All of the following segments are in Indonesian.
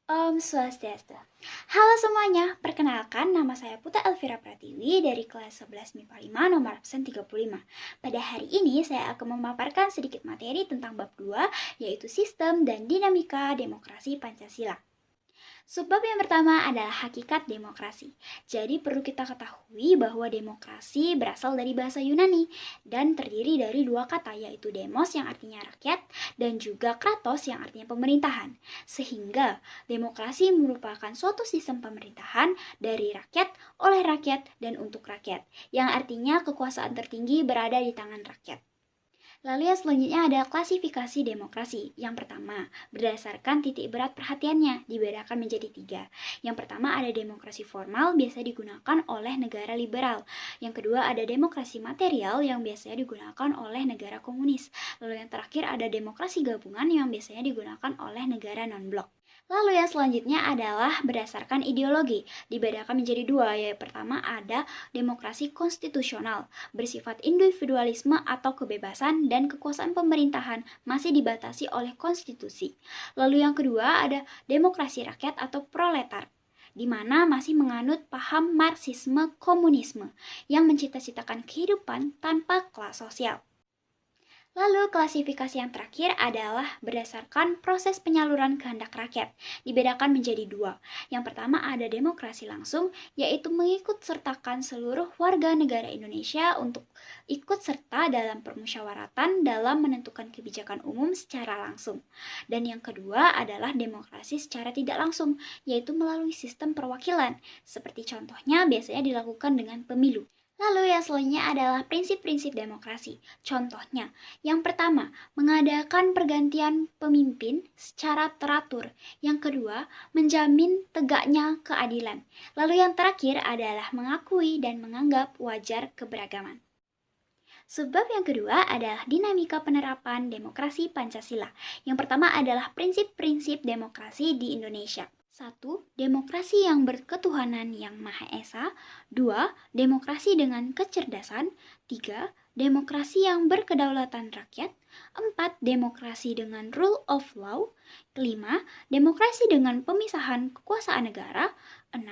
Om Swastiastu. Halo semuanya, perkenalkan nama saya Puta Elvira Pratiwi dari kelas 11 MIPA 5 nomor absen 35. Pada hari ini saya akan memaparkan sedikit materi tentang bab 2, yaitu sistem dan dinamika demokrasi Pancasila. Subbab yang pertama adalah hakikat demokrasi. Jadi perlu kita ketahui bahwa demokrasi berasal dari bahasa Yunani dan terdiri dari dua kata, yaitu demos yang artinya rakyat dan juga kratos yang artinya pemerintahan. Sehingga demokrasi merupakan suatu sistem pemerintahan dari rakyat, oleh rakyat, dan untuk rakyat, yang artinya kekuasaan tertinggi berada di tangan rakyat. Lalu yang selanjutnya ada klasifikasi demokrasi. Yang pertama, berdasarkan titik berat perhatiannya, dibedakan menjadi 3. Yang pertama ada demokrasi formal, biasa digunakan oleh negara liberal. Yang kedua ada demokrasi material, yang biasanya digunakan oleh negara komunis. Lalu yang terakhir ada demokrasi gabungan, yang biasanya digunakan oleh negara non-blok. Lalu yang selanjutnya adalah berdasarkan ideologi, dibedakan menjadi 2, yaitu pertama ada demokrasi konstitusional, bersifat individualisme atau kebebasan dan kekuasaan pemerintahan masih dibatasi oleh konstitusi. Lalu yang kedua ada demokrasi rakyat atau proletar, di mana masih menganut paham Marxisme komunisme yang mencita-citakan kehidupan tanpa kelas sosial. Lalu klasifikasi yang terakhir adalah berdasarkan proses penyaluran kehendak rakyat, dibedakan menjadi 2. Yang pertama ada demokrasi langsung, yaitu mengikut sertakan seluruh warga negara Indonesia untuk ikut serta dalam permusyawaratan dalam menentukan kebijakan umum secara langsung. Dan yang kedua adalah demokrasi secara tidak langsung, yaitu melalui sistem perwakilan, seperti contohnya biasanya dilakukan dengan pemilu. Lalu yang selanjutnya adalah prinsip-prinsip demokrasi. Contohnya, yang pertama, mengadakan pergantian pemimpin secara teratur. Yang kedua, menjamin tegaknya keadilan. Lalu yang terakhir adalah mengakui dan menganggap wajar keberagaman. Sebab yang kedua adalah dinamika penerapan demokrasi Pancasila. Yang pertama adalah prinsip-prinsip demokrasi di Indonesia. 1. Demokrasi yang berketuhanan yang Maha Esa. 2. Demokrasi dengan kecerdasan. 3. Demokrasi yang berkedaulatan rakyat. 4. Demokrasi dengan rule of law. 5. Demokrasi dengan pemisahan kekuasaan negara. 6.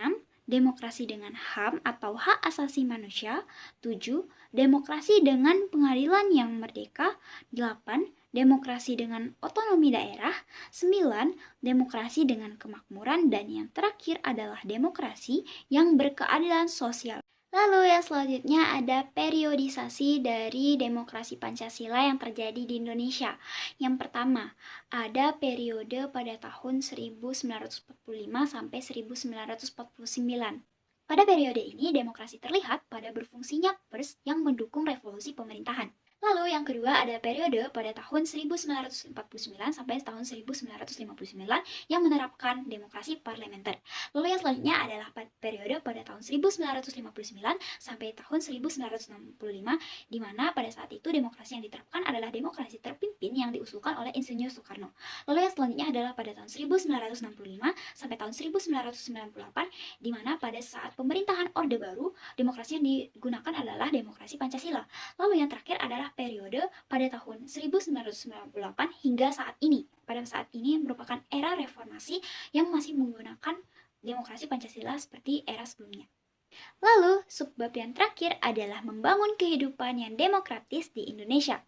Demokrasi dengan HAM atau hak asasi manusia. 7. Demokrasi dengan pengadilan yang merdeka. 8. Demokrasi dengan otonomi daerah. 9. Demokrasi dengan kemakmuran. Dan yang terakhir adalah demokrasi yang berkeadilan sosial. Lalu yang selanjutnya ada periodisasi dari demokrasi Pancasila yang terjadi di Indonesia. Yang pertama, ada periode pada tahun 1945 sampai 1949. Pada periode ini, demokrasi terlihat pada berfungsinya pers yang mendukung revolusi pemerintahan. Lalu yang kedua ada periode pada tahun 1949 sampai tahun 1959 yang menerapkan demokrasi parlementer. Lalu yang selanjutnya adalah periode pada tahun 1959 sampai tahun 1965 di mana pada saat itu demokrasi yang diterapkan adalah demokrasi terpimpin yang diusulkan oleh Insinyur Soekarno. Lalu yang selanjutnya adalah pada tahun 1965 sampai tahun 1998 di mana pada saat pemerintahan Orde Baru demokrasi yang digunakan adalah demokrasi Pancasila. Lalu yang terakhir adalah periode pada tahun 1998 hingga saat ini. Pada saat ini merupakan era reformasi yang masih menggunakan demokrasi Pancasila seperti era sebelumnya. Lalu, subbab yang terakhir adalah membangun kehidupan yang demokratis di Indonesia.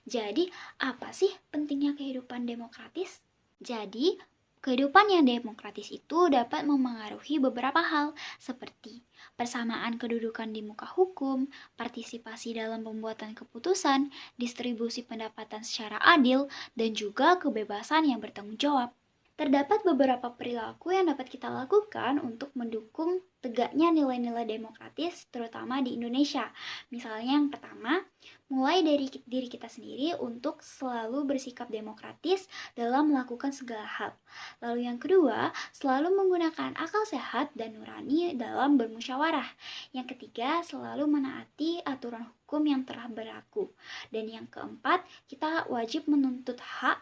Jadi, apa sih pentingnya kehidupan demokratis? Jadi, kehidupan yang demokratis itu dapat memengaruhi beberapa hal seperti persamaan kedudukan di muka hukum, partisipasi dalam pembuatan keputusan, distribusi pendapatan secara adil, dan juga kebebasan yang bertanggung jawab. Terdapat beberapa perilaku yang dapat kita lakukan untuk mendukung tegaknya nilai-nilai demokratis terutama di Indonesia. Misalnya yang pertama, mulai dari diri kita sendiri untuk selalu bersikap demokratis dalam melakukan segala hal. Lalu yang kedua, selalu menggunakan akal sehat dan nurani dalam bermusyawarah. Yang ketiga, selalu menaati aturan hukum yang telah berlaku. Dan yang keempat, kita wajib menuntut hak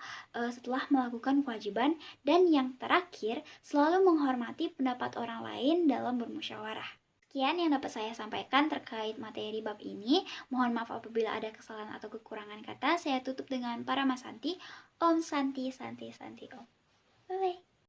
setelah melakukan kewajiban. Dan yang terakhir, selalu menghormati pendapat orang lain dalam bermusyawarah. Sekian yang dapat saya sampaikan terkait materi bab ini. Mohon maaf apabila ada kesalahan atau kekurangan kata. Saya tutup dengan Paramasanti. Om Santi Santi Santi Om.